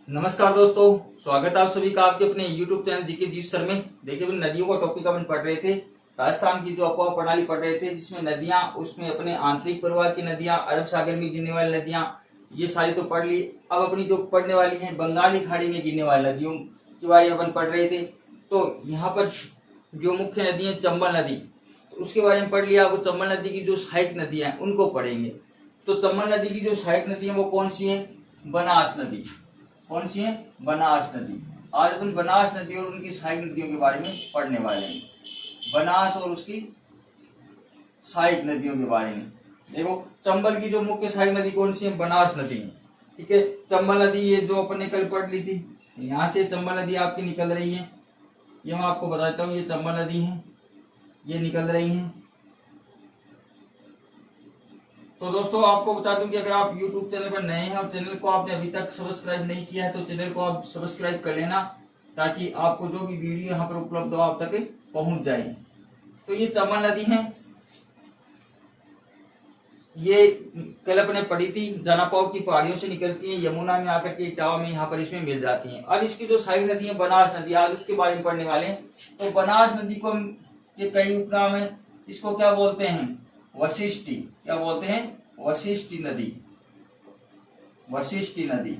नमस्कार दोस्तों, स्वागत है आप सभी का आपके अपने YouTube चैनल जीके जी सर में। देखिए नदियों का टॉपिक अपन पढ़ रहे थे, राजस्थान की जो अपवाह प्रणाली पढ़ रहे थे, जिसमें नदियां, उसमें अपने आंतरिक प्रवाह की नदियां, अरब सागर में गिरने वाली नदियां, ये सारी तो पढ़ ली। अब अपनी जो पढ़ने वाली है बंगाली खाड़ी में गिरने वाली नदियों के बारे में अपन पढ़ रहे थे। तो यहाँ पर जो मुख्य नदी है चंबल नदी, तो उसके बारे में पढ़ लिया। वो चंबल नदी की जो सहायक नदियां हैं उनको पढ़ेंगे। तो चंबल नदी की जो सहायक नदी है वो कौन सी है? बनास नदी। कौन सी है? बनास नदी। आज अपन बनास नदी और उनकी सहायक नदियों के बारे में पढ़ने वाले हैं। बनास और उसकी सहायक नदियों के बारे में। देखो चंबल की जो मुख्य सहायक नदी कौन सी है? बनास नदी है। ठीक है, चंबल नदी ये जो अपन ने कल पढ़ ली थी, यहाँ से चंबल नदी आपकी निकल रही है। ये मैं आपको बताता हूँ, ये चंबल नदी है, ये निकल रही है। तो दोस्तों आपको बता दूं कि अगर आप YouTube चैनल पर नए हैं और चैनल को आपने अभी तक सब्सक्राइब नहीं किया है तो चैनल को आप सब्सक्राइब कर लेना, ताकि आपको जो भी वीडियो यहाँ पर उपलब्ध हो आप तक पहुंच जाए। तो ये चंबल नदी है, ये कल अपने पढ़ी थी, जानापाव की पहाड़ियों से निकलती है, यमुना में आकर के इटावा में यहाँ पर इसमें मिल जाती है। अब इसकी जो सहायक नदी है बनास नदी, आज उसके बारे में पढ़ने वाले हैं। तो बनास नदी को ये कई उपनाम है, इसको क्या बोलते हैं? वशिष्ठी। क्या बोलते हैं? वशिष्ठी नदी। वशिष्ठी नदी।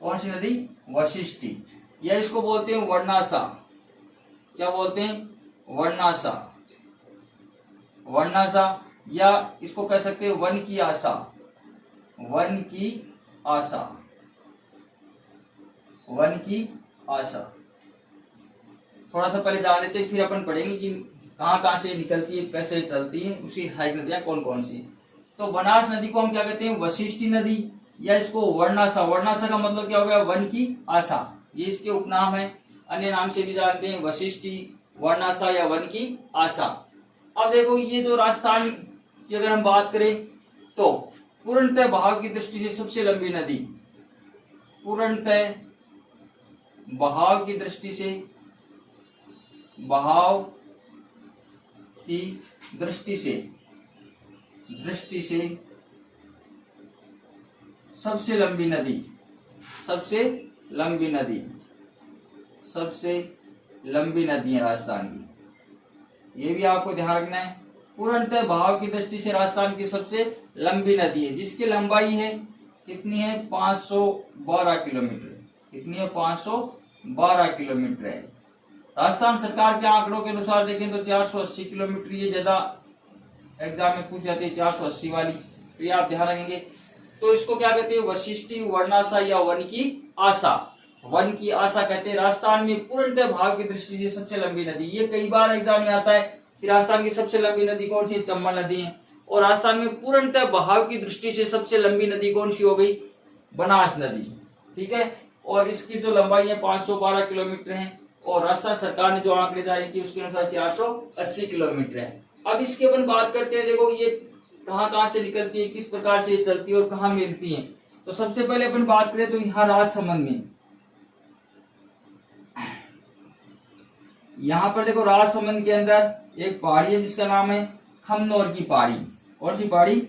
कौन सी नदी? वशिष्ठी। या इसको बोलते हैं वर्णासा। क्या बोलते हैं? वर्णासा। वर्णासा, या इसको कह सकते हैं वन की आशा। वन की आशा। वन की आशा। थोड़ा सा पहले जान लेते हैं, फिर अपन पढ़ेंगे कि कहां कहां से निकलती है, कैसे चलती है, उसकी सहायक नदियां कौन कौन सी। तो बनास नदी को हम क्या कहते हैं? वशिष्ठी नदी, या इसको वर्णासा। वर्णासा का मतलब क्या हो गया? वन की आशा। ये इसके उपनाम है, अन्य नाम से भी जानते हैं, वशिष्ठी, वर्णासा या वन की आशा। अब देखो ये जो राजस्थान की अगर हम बात करें तो पूर्णतः बहाव की दृष्टि से सबसे लंबी नदी, पूर्णतः बहाव की दृष्टि से, बहाव की दृष्टि से सबसे लंबी नदी, सबसे लंबी नदी, सबसे लंबी नदी है राजस्थान की। ये भी आपको ध्यान रखना है, पूर्णतः बहाव की दृष्टि से राजस्थान की सबसे लंबी नदी है, जिसकी लंबाई है कितनी है? 512 किलोमीटर। कितनी है? 512 किलोमीटर है। राजस्थान सरकार के आंकड़ों के अनुसार देखें तो 480 किलोमीटर, ये ज्यादा एग्जाम में पूछ जाती है 480 वाली, तो ये आप ध्यान रखेंगे। तो इसको क्या कहते हैं? वशिष्ठी, वर्णासा या वन की आशा। वन की आशा कहते हैं राजस्थान में पूर्णतः भाव की दृष्टि से सबसे लंबी नदी। ये कई बार एग्जाम में आता है कि राजस्थान की सबसे लंबी नदी कौन सी है? चंबल नदी है। और राजस्थान में पूर्णतः बहाव की दृष्टि से सबसे लंबी नदी कौन सी हो गई? बनास नदी। ठीक है, और इसकी जो लंबाई है 512 किलोमीटर है, और राजस्थान सरकार ने जो आंकड़े जारी किए उसके अनुसार 480 किलोमीटर है। अब इसकी अपन बात करते हैं, देखो ये कहां कहां से निकलती है, किस प्रकार से ये चलती है और कहां मिलती है। तो सबसे पहले अपन बात करें तो यहाँ राजसमंद में, यहाँ पर देखो राजसमंद के अंदर एक पहाड़ी है जिसका नाम है खमनोर की पहाड़ी। कौन सी पहाड़ी?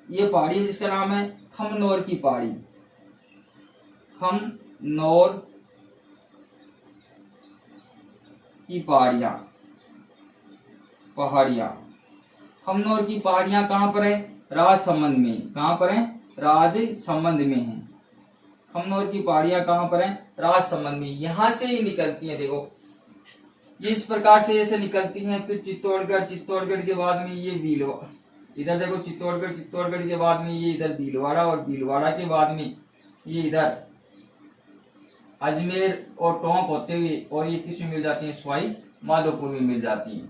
ये पहाड़ी है जिसका नाम है खमनोर की पहाड़ी। खमनोर की पहाड़ियां, पहाड़ियां, खमनोर की पहाड़ियां कहां पर है? राजसमंद में। कहां पर है? राजसमंद में है। खमनोर की पहाड़ियां कहां पर है? राजसमंद में। यहां से ही निकलती हैं। देखो ये इस प्रकार से ऐसे निकलती हैं, फिर चित्तौड़गढ़, चित्तौड़गढ़ के बाद में ये भीलवाड़ा, इधर देखो चित्तौड़गढ़, चित्तौड़गढ़ के बाद में ये इधर भीलवाड़ा, और भीलवाड़ा के बाद में ये इधर अजमेर और टोंक होते हुए, और ये किस में मिल जाती है? सवाई माधोपुर में मिल जाती है।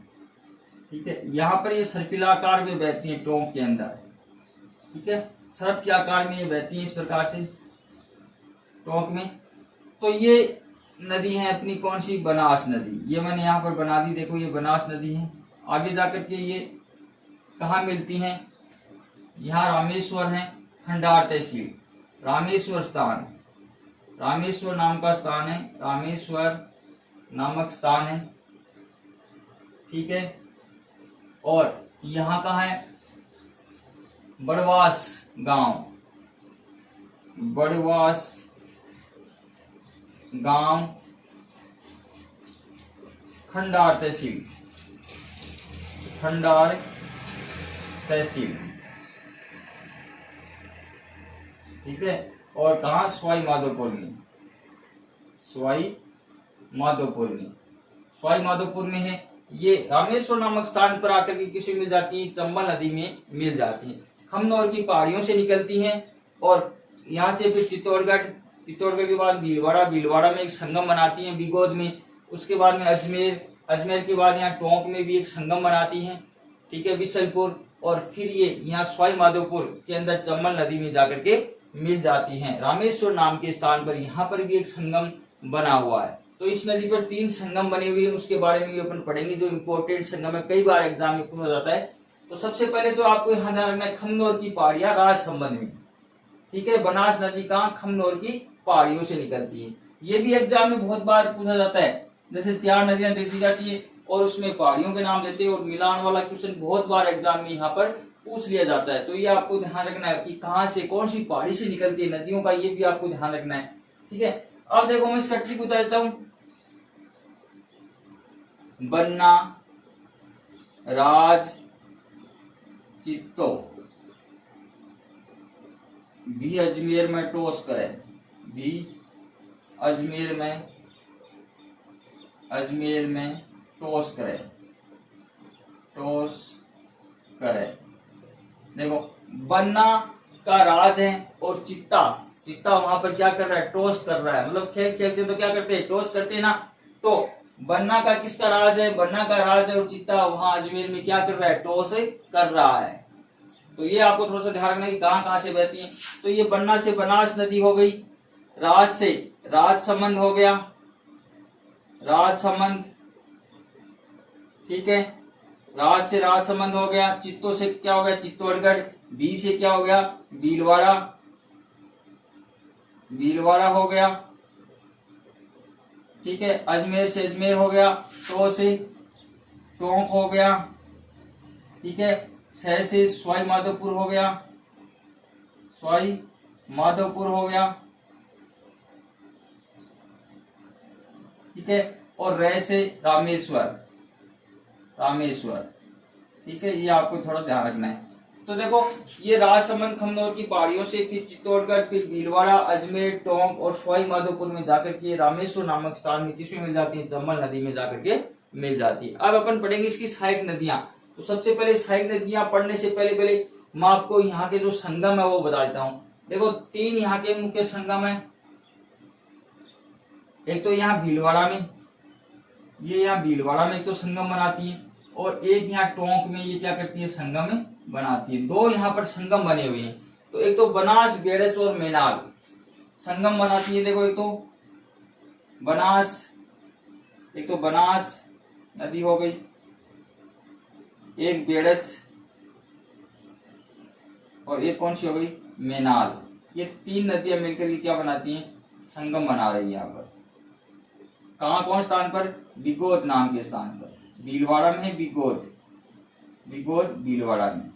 ठीक है, यहाँ पर ये सर्पिलाकार में बहती है टोंक के अंदर। ठीक है, सर्प के आकार में ये बहती है इस प्रकार से टोंक में। तो ये नदी है अपनी कौन सी? बनास नदी। ये मैंने यहाँ पर बना दी, देखो ये बनास नदी है। आगे जाकर के ये कहाँ मिलती हैं? यहाँ रामेश्वर है, खंडार तहसील, रामेश्वर स्थान, रामेश्वर नाम का स्थान है, रामेश्वर नामक स्थान है। ठीक है, और यहाँ का है बड़वास गांव, बड़वास गांव खंडार तहसील, खंडार तहसील, ठीक है। और कहा सवाई माधोपुर में, सवाई माधोपुर में, सवाई माधोपुर में है। ये रामेश्वर नामक स्थान पर आकर के किसी मिल जाती है, चंबल नदी में मिल जाती है। खमनौर की पहाड़ियों से निकलती हैं और यहाँ से फिर चित्तौड़गढ़, चित्तौड़गढ़ के बाद भीलवाड़ा, भीलवाड़ा में एक संगम बनाती हैं बिगोद में। उसके बाद में अजमेर, अजमेर के बाद यहाँ टोंक में भी एक संगम बनाती हैं, ठीक है, बिसलपुर। और फिर ये यहाँ सवाई माधोपुर के अंदर चंबल नदी में जाकर के मिल जाती हैं। रामेश्वर नाम के स्थान पर यहाँ पर भी एक संगम बना हुआ है। तो इस नदी पर 3 संगम बने हुए हैं, उसके बारे में भी अपन पढ़ेंगे, जो इम्पोर्टेंट संगम है, कई बार एग्जाम में पूछा जाता है। तो सबसे पहले तो आपको यहाँ ध्यान रखना है खमनौर की पहाड़ियां राजसमंद में, ठीक है। बनास नदी कहाँ, खमनौर की पहाड़ियों से निकलती है। ये भी एग्जाम में बहुत बार पूछा जाता है, जैसे 4 नदियां दे दी जाती है और उसमें पहाड़ियों के नाम देते हैं, और मिलान वाला क्वेश्चन बहुत बार एग्जाम में यहाँ पर पूछ लिया जाता है। तो ये आपको ध्यान रखना है कि कहाँ से कौन सी पहाड़ी से निकलती है नदियों का, ये भी आपको ध्यान रखना है, ठीक है। अब देखो मैं इसका ट्रिक बता देता हूँ। बन्ना, राज, चित्तो, भी अजमेर में टॉस करे, भी अजमेर में टॉस करे, टॉस करे। देखो बन्ना का राज है और चित्ता, चित्ता वहां पर क्या कर रहा है, टॉस कर रहा है। मतलब खेल खेलते तो क्या करते हैं, टॉस करते हैं ना। तो बन्ना का किसका राज है, बन्ना का राज है और चित्ता वहां अजमेर में क्या कर रहा है, टॉस कर रहा है। तो ये आपको थोड़ा सा ध्यान रखना है कि कहां कहां से बहती है। तो ये बन्ना से बनास नदी हो गई, राज से राजसमंद हो गया, राजसमंद, ठीक है, राज से राजसमंद हो गया। चित्तो से क्या हो गया, चित्तौड़गढ़। बी से क्या हो गया, भीलवाड़ा, भीलवाड़ा हो गया, ठीक है। अजमेर से अजमेर हो गया, टो से टोंक हो गया, ठीक है। सह से सवाई माधोपुर हो गया, सवाई माधोपुर हो गया, ठीक है। और रह से रामेश्वर, रामेश्वर, ठीक है। ये आपको थोड़ा ध्यान रखना है। तो देखो ये राजसमंद खमनौर की पहाड़ियों से फिर चित्तौड़गढ़, फिर भीलवाड़ा, अजमेर, टोंक और सवाई माधोपुर में जाकर के रामेश्वर नामक स्थान में किसमें मिल जाती है, चंबल नदी में जाकर के मिल जाती है। अब अपन पढ़ेंगे इसकी सहायक नदियां। तो सबसे पहले सहायक नदियां पढ़ने से पहले मैं आपको यहाँ के जो संगम है वो बता देता हूँ। देखो 3 यहाँ के मुख्य संगम है। एक तो यहाँ भीलवाड़ा में, ये यहाँ भीलवाड़ा में एक तो संगम बनाती है, और एक यहाँ टोंक में ये क्या करती है, संगम बनाती है। 2 यहाँ पर संगम बने हुए हैं। तो एक तो बनास, बेड़च और मेनाल संगम बनाती है। देखो एक तो बनास, एक तो बनास नदी हो गई, एक बेड़च, और एक कौन सी हो गई, मेनाल। ये 3 नदियां मिलकर क्या बनाती हैं, संगम बना रही है। यहाँ पर कहा, कौन स्थान पर, बिगोद नाम के स्थान पर। भीलवाड़ा में है बिगोद, बिगोद भीलवाड़ा में,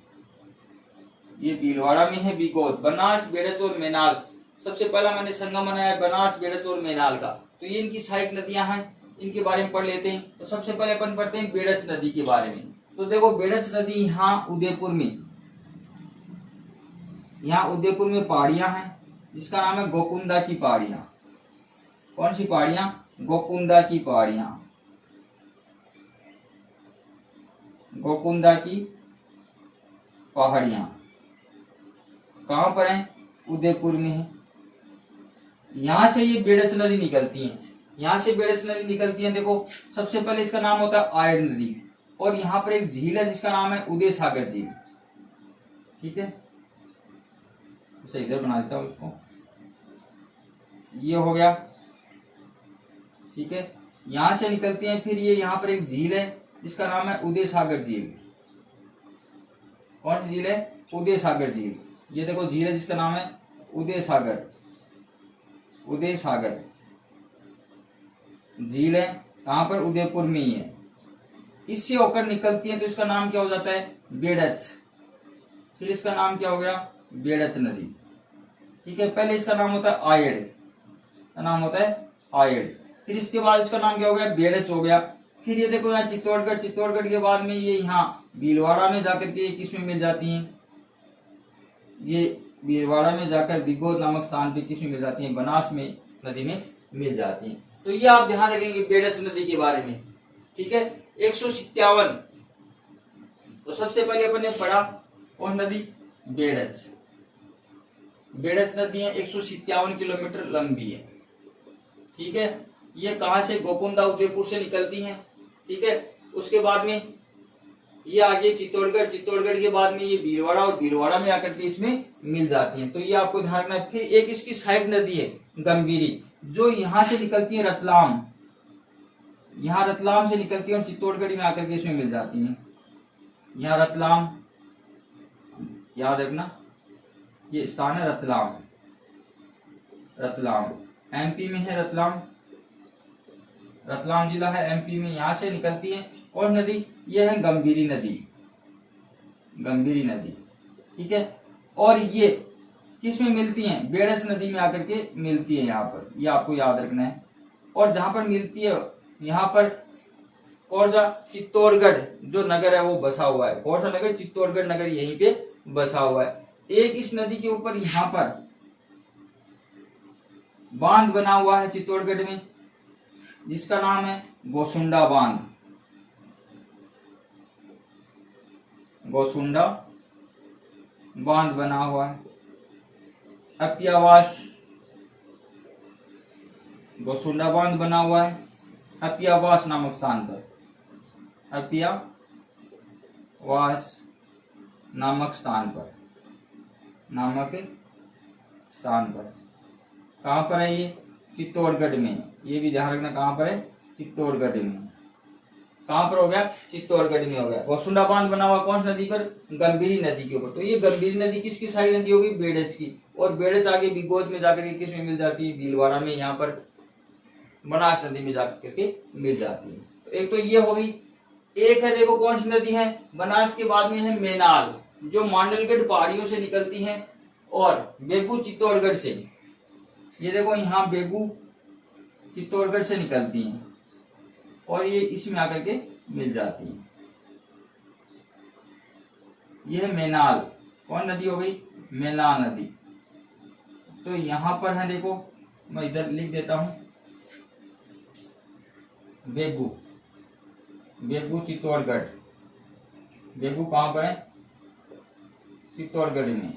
ये भीलवाड़ा में है बिगोद। बनास, बेड़च और मेनाल, सबसे पहला मैंने संगम बनाया बनास, बेड़च और मेनाल का। तो ये इनकी सहायक नदियां हैं, इनके बारे में पढ़ लेते हैं। तो सबसे पहले अपन पढ़ते हैं बेड़च नदी के बारे में। तो देखो बेड़च नदी यहाँ उदयपुर में, यहाँ उदयपुर में पहाड़ियां हैं जिसका नाम है गोकुंदा की पहाड़ियां। कौन सी पहाड़ियां, गोकुंदा की पहाड़ियां, गोकुंदा की पहाड़ियां कहां पर है, उदयपुर में है। यहां से ये बेड़च नदी निकलती है, यहां से बेड़च नदी निकलती है। देखो सबसे पहले इसका नाम होता है आयर नदी, और यहाँ पर एक झील है जिसका नाम है उदय सागर झील, ठीक है। इसे इधर बना देता हूं इसको, ये हो गया, ठीक है। यहां से निकलती है, फिर ये यहाँ पर एक झील है जिसका नाम है उदय सागर झील। कौन सी झील है, उदय सागर झील। ये देखो झील है जिसका नाम है उदय सागर, उदय सागर झील है। कहां पर, उदयपुर में ही है। इससे होकर निकलती है तो इसका नाम क्या हो जाता है, बेड़च। फिर इसका नाम क्या हो गया, बेड़च नदी, ठीक है। पहले इसका नाम होता है आयड़, का नाम होता है आयड। फिर इसके बाद इसका नाम क्या हो गया, बेड़च हो गया। फिर ये देखो यहाँ चित्तौड़गढ़, चित्तौड़गढ़ के बाद में ये यहाँ भीलवाड़ा में जाकर के किसमें मिल जाती हैं, ये भीलवाड़ा में जाकर बिगोद नामक स्थान पे किसमें मिल जाती है, बनास में नदी में मिल जाती हैं। तो ये आप ध्यान रखेंगे बेड़च नदी के बारे में। ठीक है, 157। तो सबसे पहले अपन ने पढ़ा कौन नदी, बेड़च। बेड़च नदी है 157 किलोमीटर लंबी है। ठीक है, ये कहां से, गोकुंडा उदयपुर से निकलती हैं। ठीक है, उसके बाद में ये आगे चित्तौड़गढ़, चित्तौड़गढ़ के बाद में ये भीलवाड़ा, और भीलवाड़ा में आकर के इसमें मिल जाती हैं। तो ये आपको ध्यान रखना है। फिर एक इसकी सहायक नदी है गंभीरी, जो यहां से निकलती है रतलाम, यहाँ रतलाम से निकलती है और चित्तौड़गढ़ में आकर के इसमें मिल जाती है। यहाँ रतलाम, याद रखना ये स्थान है रतलाम, रतलाम एमपी में है, रतलाम, रतलाम जिला है एमपी में। यहां से निकलती है कौन नदी, ये है गंभीरी नदी, गंभीरी नदी। ठीक है, और ये किस में मिलती हैं, बेड़च नदी में आकर के मिलती है यहाँ पर, ये आपको याद रखना है। और जहां पर मिलती है यहाँ पर कौन सा, चित्तौड़गढ़ जो नगर है वो बसा हुआ है। कौन सा नगर, चित्तौड़गढ़ नगर यहीं पे बसा हुआ है। एक इस नदी के ऊपर यहाँ पर बांध बना हुआ है चित्तौड़गढ़ में, जिसका नाम है गोसुंडा बांध, गोसुंडा बांध बना हुआ है। अपियावास, गोसुंडा बांध बना हुआ है अपियावास नामक स्थान पर, अपियावास नामक स्थान पर, नामक स्थान पर। कहां पर है ये, चित्तौड़गढ़ में। ये भी ध्यान रखना कहां पर है, चित्तौड़गढ़ में। कहां पर हो गया, चित्तौड़गढ़ में हो गया। गोसुंडा बांध बना हुआ कौन सी नदी पर, गंभीरी नदी के ऊपर। तो ये गंभीरी नदी किसकी सारी नदी होगी, बेड़च की। और बेड़च आगे बिगोद में जाकर के किस में मिल जाती है, भीलवाड़ा में, यहाँ पर बनास नदी में जाकर के मिल जाती है। तो एक तो ये होगी। एक है देखो कौन सी नदी है, बनास के बाद में है मेनाल, जो मांडलगढ़ पहाड़ियों से निकलती है, और बेगू चित्तौड़गढ़ से। ये देखो यहाँ बेगू चित्तौड़गढ़ से निकलती हैं और ये इसमें आकर के मिल जाती है। यह मेनाल कौन नदी हो गई, मेनाल नदी। तो यहां पर है देखो, मैं इधर लिख देता हूं, बेगू, बेगू चित्तौड़गढ़। बेगू कहां पर है, चित्तौड़गढ़ में।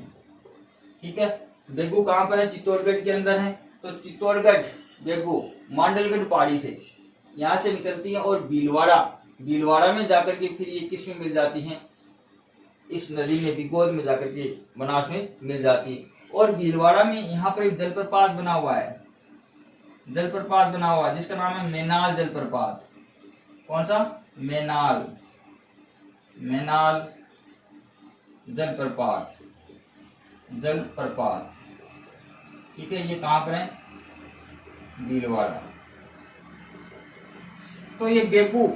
ठीक है, बेगू कहां पर है, चित्तौड़गढ़ के अंदर है। तो चित्तौड़गढ़ बेगू मांडलगढ़ पहाड़ी से यहां से निकलती है और भीलवाड़ा, भीलवाड़ा में जाकर के फिर ये किस में मिल जाती हैं, इस नदी में बिगोद में जाकर के बनास में मिल जाती है। और भीलवाड़ा में यहाँ पर एक जलप्रपात बना हुआ है, जलप्रपात बना हुआ है जिसका नाम है मेनाल जलप्रपात। कौन सा, मेनाल, मेनाल जलप्रपात, जलप्रपात। ठीक है, ये कहां पर है, भीलवाड़ा। तो ये बेगू,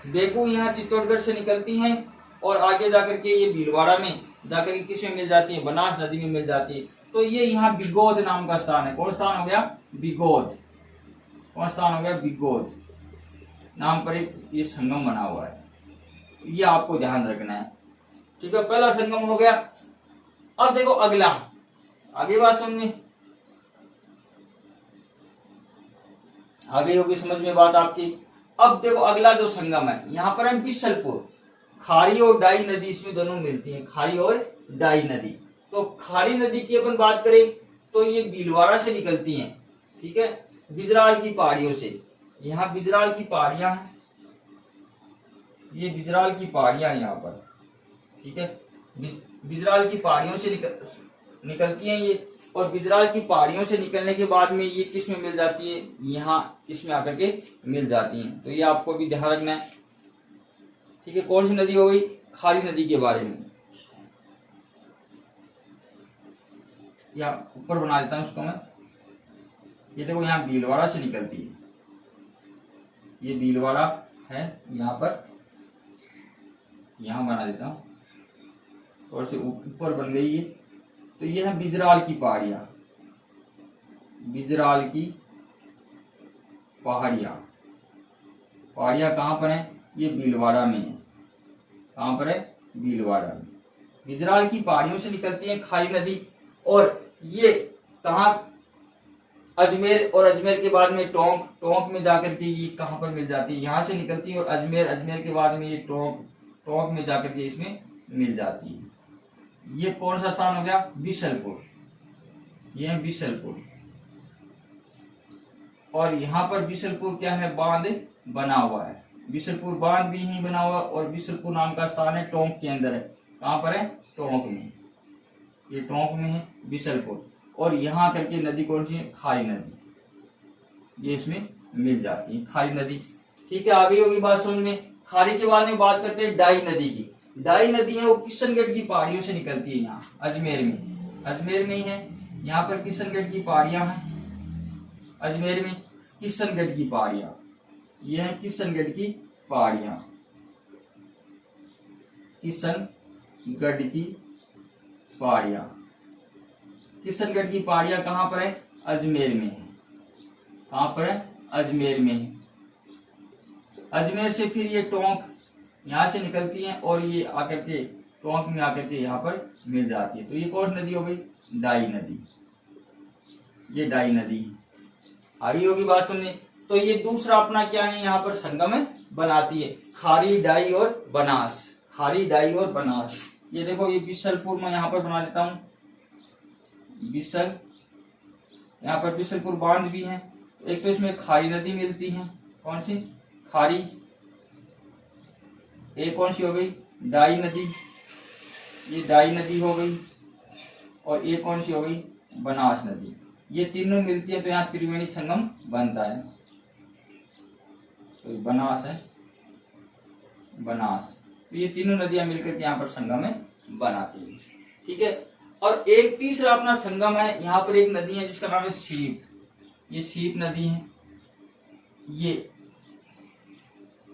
बेगू यहाँ चित्तौड़गढ़ से निकलती हैं और आगे जाकर के ये भीलवाड़ा में जाकर के किस में मिल जाती है, बनास नदी में मिल जाती है। तो ये यहाँ बिगोद नाम का स्थान है। कौन स्थान हो गया, बिगोद। कौन स्थान हो गया, बिगोद नाम पर एक ये संगम बना हुआ है, ये आपको ध्यान रखना है। ठीक है, पहला संगम हो गया। अब देखो अगला, आगे बात समझे, आगे होगी समझ में बात आपकी। अब देखो अगला जो संगम है, यहाँ पर है बिसलपुर। खारी और डाई नदी इसमें दोनों मिलती हैं, खारी और डाई नदी। तो खारी नदी की अपन बात करें तो ये भीलवाड़ा से निकलती हैं। ठीक है, बिजराल की पहाड़ियों से। यहाँ बिजराल की पहाड़ियां हैं, ये बिजराल की पहाड़ियां यहाँ पर। ठीक है, बिजराल की पहाड़ियों से निकलती हैं ये, और बिजराल की पहाड़ियों से निकलने के बाद में ये किस में मिल जाती है, यहाँ किस में आकर के मिल जाती हैं। तो ये आपको भी ध्यान रखना है। ठीक है, कौन सी नदी हो गई, खारी नदी के बारे में। या ऊपर बना देता हूं उसको मैं। ये देखो यहाँ भीलवाड़ा से निकलती है, ये भीलवाड़ा है यहाँ पर, यहाँ बना देता हूं, थोड़ा से ऊपर बन गई है। तो ये है बिजराल की पहाड़ियां, बिजराल की पहाड़ियाँ। पहाड़ियाँ कहाँ पर है? ये भीलवाड़ा में है। कहाँ पर है? भीलवाड़ा में। गुजरात की पहाड़ियों से निकलती है खारी नदी, और ये कहाँ? अजमेर, और अजमेर के बाद में टोंक, टोंक में जाकर के ये कहाँ पर मिल जाती है? यहाँ से निकलती है और अजमेर, अजमेर के बाद में ये टोंक, टोंक में जाकर के इसमें मिल जाती है। ये कौन सा स्थान हो गया? बिशलपुर। ये है बिशलपुर, और यहाँ पर बिशलपुर क्या है? बांध बना हुआ है। बिशलपुर बांध भी यही बना हुआ, और बिशलपुर नाम का स्थान है टोंक के अंदर है। कहाँ पर है? टोंक में। ये टोंक में है बिशलपुर, और यहाँ करके नदी कौन सी है? खारी नदी। ये इसमें मिल जाती है खारी नदी। ठीक है, आ गई होगी बात समझ में। खारी के बाद में बात करते हैं डाई नदी की। डाई नदी है वो किशनगढ़ की पहाड़ियों से निकलती है। यहाँ अजमेर में, अजमेर में ही है। यहाँ पर किशनगढ़ की पहाड़ियां हैं। अजमेर में किशनगढ़ की पहाड़ियां, ये है किशनगढ़ की पहाड़ियां। किशनगढ़ की पहाड़ियां, किशनगढ़ की पहाड़ियां कहाँ पर है? अजमेर में है। कहाँ पर है? अजमेर में है। अजमेर से फिर ये टोंक यहाँ से निकलती है, और ये आकर के टोंक में आकर के यहाँ पर मिल जाती है। तो ये कौन सी नदी हो गई? डाई नदी। ये डाई नदी आई होगी बात सुनने। तो ये दूसरा अपना क्या है? यहाँ पर संगम बनाती है खारी, डाई और बनास। खारी, डाई और बनास। ये देखो, ये बिशलपुर में यहाँ पर बना देता हूँ। बिशल, यहाँ पर बिशलपुर बांध भी है। एक तो इसमें खारी नदी मिलती है। कौन सी? खारी। एक कौन सी हो गई? डाई नदी। ये डाई नदी हो गई, और एक कौन सी हो गई? बनास नदी। ये तीनों मिलती है तो यहाँ त्रिवेणी संगम बनता है। तो बनास है, बनास। तो ये तीनों नदियां मिलकर के यहाँ पर संगम बनाती है। ठीक है, और एक तीसरा अपना संगम है। यहाँ पर एक नदी है जिसका नाम है सीप। ये सीप नदी है। ये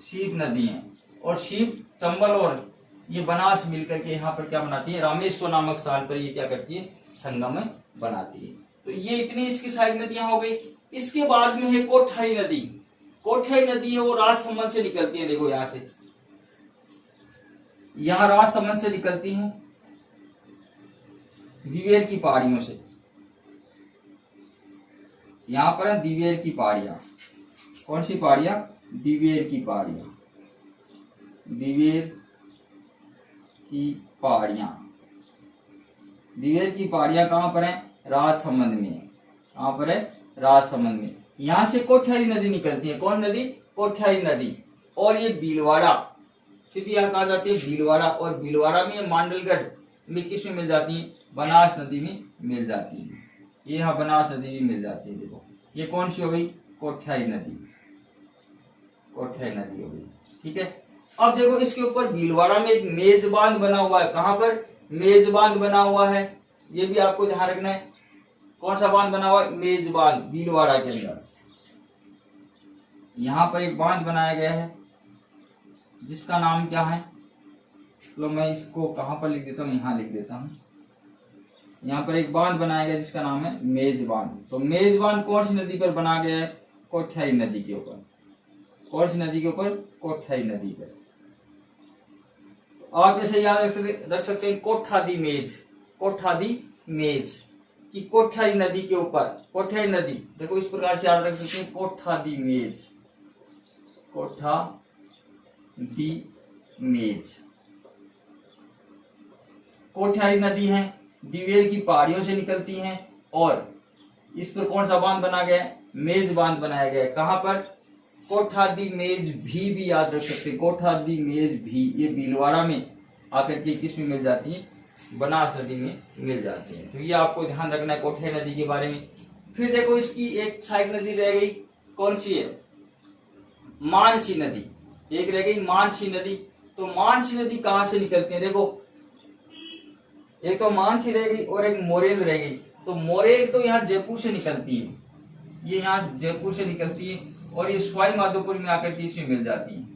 सीप नदी है, और सीप, चंबल और ये बनास मिलकर के यहाँ पर क्या बनाती है? रामेश्वर नामक स्थान पर ये क्या करती है? संगम बनाती है। तो ये इतनी इसकी सारी नदियां हो गई। इसके बाद में है कोठारी नदी। कोठारी नदी है वो राजसमंद से निकलती है। देखो यहाँ से, यहाँ राजसमंद से निकलती है दिवेर की पहाड़ियों से। यहाँ पर है दिवेर की पहाड़ियां। कौन सी पहाड़ियां? दिवेर की पहाड़ियां। दिवेर की पहाड़ियां, दिवेर की पहाड़ियां कहाँ पर है? राजसमंद में। कहाँ पर है? राजसमंद में। यहाँ से कोठारी नदी निकलती है। कौन नदी? कोठारी नदी। और ये भीलवाड़ा, सीधी यहाँ कहा जाती है भीलवाड़ा, और भीलवाड़ा में मांडलगढ़ में किस में मिल जाती है? बनास नदी में मिल जाती है। ये यहाँ बनास नदी में मिल जाती है। देखो, ये कौन सी हो गई? कोठारी नदी। कोठारी नदी हो गई। ठीक है, अब देखो इसके ऊपर भीलवाड़ा में एक मेजबान बना हुआ है। कहाँ पर? मेजबान बना हुआ है। ये भी आपको ध्यान रखना है। कौन सा बांध बना हुआ है? मेजबान, भीलवाड़ा के अंदर। यहाँ पर एक बांध बनाया गया है जिसका नाम क्या है? तो मैं इसको कहाँ पर लिख देता हूँ? यहाँ लिख देता हूँ। यहाँ पर एक बांध बनाया गया जिसका नाम है मेजबान। तो मेजबान कौन सी नदी पर बना गया है? कोठारी नदी के ऊपर। कौन सी नदी के ऊपर? कोठारी नदी पर। आप जैसे याद रख सकते हैं कोठादी मेज। कोठादी मेज कि कोठारी नदी के ऊपर, कोठारी नदी, देखो इस प्रकार से याद रख सकते हैं कोठादी मेज। कोठादी मेज। कोठारी नदी है, दिवेर की पहाड़ियों से निकलती हैं, और इस पर कौन सा बांध बना गया है? मेज बांध बनाया गया है। कहां पर? कोठादी मेज भी याद रख सकते हैं। कोठादी मेज भी, ये भीलवाड़ा में आकर के किस में मिल जाती है? बनास नदी में मिल जाती है। तो ये आपको ध्यान रखना है कोठारी नदी के बारे में। फिर देखो इसकी एक सहायक नदी रह गई, कौन सी है? मानसी नदी। एक रह गई मानसी नदी। तो मानसी नदी कहां से निकलती है? देखो, एक तो मानसी रह गई और एक मोरेल रह गई। तो मोरेल तो यहाँ जयपुर से निकलती है। ये यहाँ जयपुर से निकलती है, और ये सवाई माधोपुर में आकर के इसमें मिल जाती है।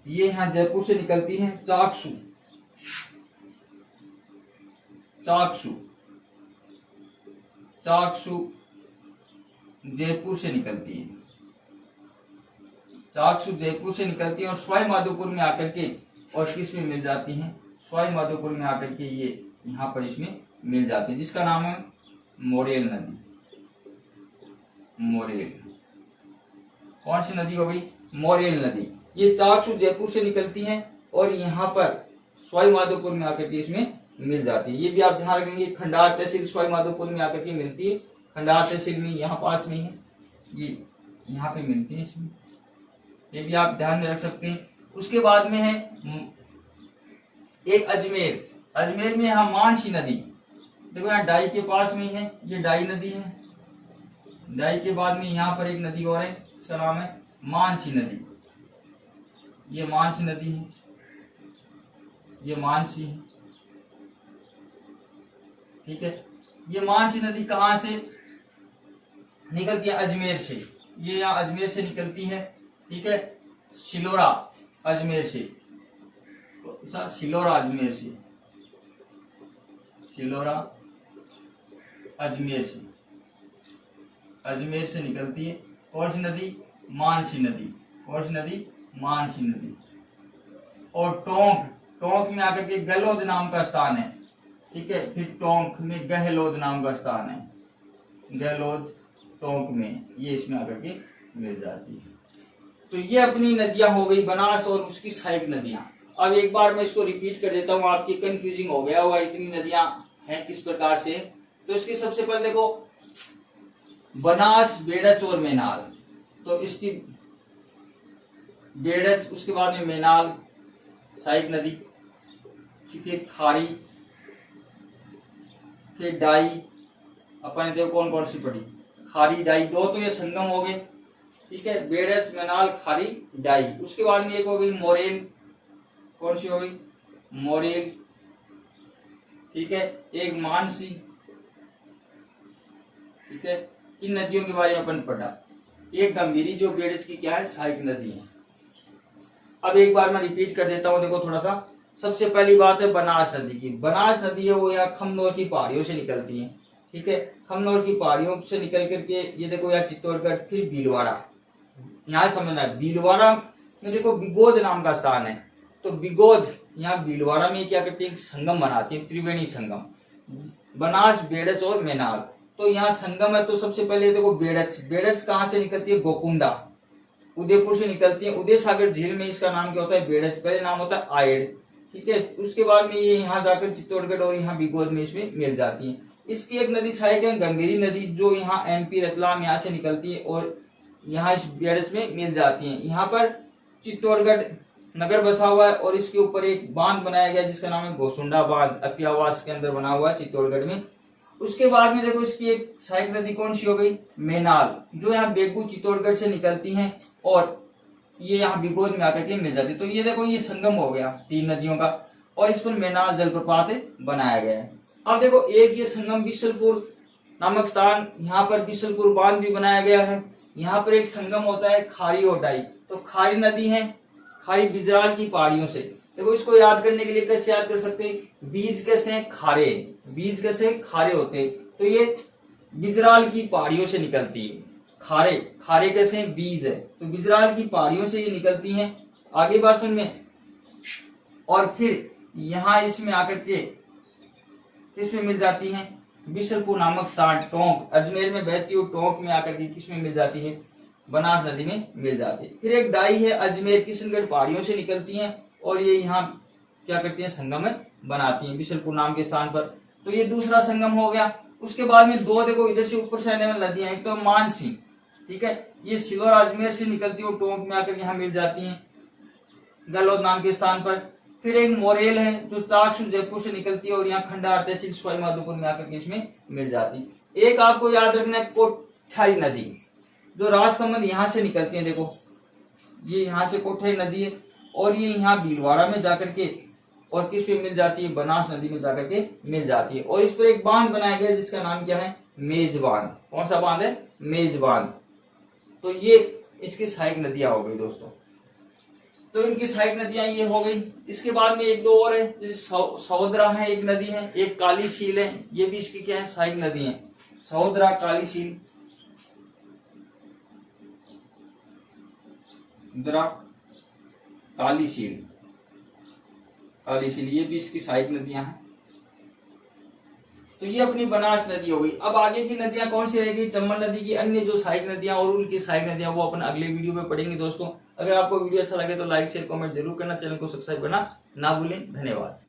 ये यहाँ जयपुर से निकलती है। चाकसू, चाकसू, चाकसू जयपुर से निकलती है, चाकसू जयपुर से निकलती है और सवाई माधोपुर में आकर के और किस में मिल जाती है, सवाई माधोपुर में आकर के ये यहाँ पर इसमें मिल जाती है, जिसका नाम है मोरेल नदी। मोरेल, कौन सी नदी हो गई, मोरेल नदी। ये चाकसू जयपुर से निकलती है और यहाँ पर सवाई माधोपुर में आकर के इसमें मिल जाती है। ये भी आप ध्यान रखेंगे, खंडार तहसील सवाई माधोपुर में आकर के मिलती है, खंडार तहसील में यहाँ पास में है, ये यहाँ पे मिलती है इसमें, ये भी आप ध्यान में रख सकते हैं। उसके बाद में है एक अजमेर, अजमेर में यहाँ मानसी नदी, देखो यहाँ डाई के पास में ही है, ये डाई नदी है, डाई के बाद में यहाँ पर एक नदी और है, इसका नाम है मानसी नदी, ये मानसी नदी है, ये मानसी है, ठीक है। ये मानसी नदी कहाँ से निकलती है, अजमेर से, ये यहाँ अजमेर से निकलती है, ठीक है, शिलोरा अजमेर से, शिलोरा अजमेर से, शिलोरा अजमेर से, अजमेर से निकलती है। कौन सी नदी, मानसी नदी, कौन सी नदी, मानसी नदी। और टोंक, टोंक में आकर के गहलोद नाम का स्थान है, ठीक है, फिर टोंक में गहलोद नाम का स्थान है, गहलोद टोंक में, ये इसमें आकर के मिल जाती है। तो ये अपनी नदियां हो गई बनास और उसकी सहायक नदियां। अब एक बार मैं इसको रिपीट कर देता हूँ, आपकी कंफ्यूजिंग हो गया हुआ इतनी नदियां हैं किस प्रकार से। तो इसकी सबसे पहले देखो बनास, बेड़च और मेनाल, तो इसकी बेड़च, उसके बाद में मेनाल सहायक नदी, ठीक है, खारी, फिर डाई, अपन देखो कौन कौन सी पड़ी, खारी डाई, दो तो ये संगम हो गए, ठीक है, बेड़च मेनाल खारी डाई। उसके बाद में एक हो गई मोरेल, कौन सी हो गई, मोरेल, ठीक है, एक मानसी, ठीक है, इन नदियों के बारे में अपन पढ़ा। एक गंभीरी जो बेड़च की क्या है, सहायक नदी है। अब एक बार मैं रिपीट कर देता हूं, देखो थोड़ा सा। सबसे पहली बात है बनास नदी की। बनास नदी है वो यहाँ खमनोर की पहाड़ियों से निकलती है, ठीक है, खमनोर की पहाड़ियों से निकल करके ये देखो यहाँ चित्तौड़गढ़, फिर भीलवाड़ा, यहाँ समझना है भीलवाड़ा में देखो बिगोद नाम का स्थान है, तो बिगोद यहाँ भीलवाड़ा में क्या करती है, संगम बनाती है, त्रिवेणी संगम, बनास, बेड़च और मेनाल। तो यहाँ संगम है, तो सबसे पहले देखो बेड़च, बेड़च कहाँ से निकलती है, गोकुंडा, उदयपुर से निकलती है, उदय सागर झील में इसका नाम क्या होता है, बेड़च, पहले नाम होता है आयड़, ठीक है। उसके बाद में ये यहाँ जाकर चित्तौड़गढ़ और यहाँ बिगोद में इसमें मिल जाती है। इसकी एक नदी सहायक है गंभीरी नदी, जो यहाँ एमपी रतलाम यहाँ से निकलती है और यहाँ इस बेड़च में मिल जाती है। यहाँ पर चित्तौड़गढ़ नगर बसा हुआ है और इसके ऊपर एक बांध बनाया गया जिसका नाम है गोसुंडा बांध, अपियावास के अंदर बना हुआ है चित्तौड़गढ़ में। उसके बाद में देखो इसकी एक सहायक नदी कौन सी हो गई, मेनाल, जो यहाँ बेगू चित्तौड़गढ़ से निकलती हैं और ये यहाँ बिगोद में आकर के मिल जाती है। तो ये देखो ये संगम हो गया तीन नदियों का और इस पर मेनाल जलप्रपात बनाया गया है। अब देखो एक ये संगम बिशलपुर नामक स्थान, यहाँ पर बिशलपुर बांध भी बनाया गया है। यहाँ पर एक संगम होता है खारी और डाई, तो खारी नदी है, खारी बिजराल की पहाड़ियों से। देखो इसको याद करने के लिए कैसे याद कर सकते हैं, बीज कैसे हैं, खारे, बीज कैसे खारे होते हैं, तो ये बिजराल की पहाड़ियों से निकलती है। खारे, खारे कैसे हैं, बीज है, तो बिजराल की पहाड़ियों से ये निकलती हैं। आगे बात सुन में, और फिर यहाँ इसमें आकर के किसमें मिल जाती हैं, बिशलपुर नामक स्थान, टोंक, अजमेर में बहती हुई टोंक में आकर के किसमें मिल जाती है, बनास नदी में मिल जाती है। फिर एक डाई है, अजमेर किशनगढ़ पहाड़ियों से निकलती हैं और ये यहाँ क्या करती हैं, संगम बनाती हैं बिशलपुर नाम के स्थान पर। तो ये दूसरा संगम हो गया। उसके बाद में दो देखो इधर से ऊपर से आने वाली नदियां, एक तो मानसी, ठीक है, ये शिलोर अजमेर से निकलती है, टोंक में आकर यहाँ मिल जाती हैं गहलोद नाम के स्थान पर। फिर एक मोरेल है जो चाकसू जयपुर से निकलती है और यहाँ खंडार तहसील सवाई माधोपुर में आकर के इसमें मिल जाती है। एक आपको याद रखना है कोठारी नदी, जो राजसमंद यहाँ से निकलती है, देखो ये यहाँ से कोठारी नदी है और ये यहाँ भीलवाड़ा में जाकर के और किस पे मिल जाती है, बनास नदी में जाकर के मिल जाती है। और इस पर एक बांध बनाया गया जिसका नाम क्या है, मेज बांध। कौन सा बांध है, मेज बांध। तो ये इसकी सहायक नदियां हो गई दोस्तों। तो इनकी सहायक नदियां ये हो गई। इसके बाद में एक दो और है, जैसे सहोदरा है एक नदी है, एक काली सील है, ये भी इसकी क्या है, सहायक नदी है, सहोदरा काली सील। इंदिरा, काली सील, काली सील, ये भी इसकी सहायक नदियां हैं। तो ये अपनी बनास नदी हो गई। अब आगे की नदियां कौन सी रहेगी, चंबल नदी की अन्य जो सहायक नदियां और उनकी सहायक नदियां, वो अपन अगले वीडियो में पढ़ेंगे दोस्तों। अगर आपको वीडियो अच्छा लगे तो लाइक शेयर कमेंट जरूर करना, चैनल को सब्सक्राइब करना ना भूलें। धन्यवाद।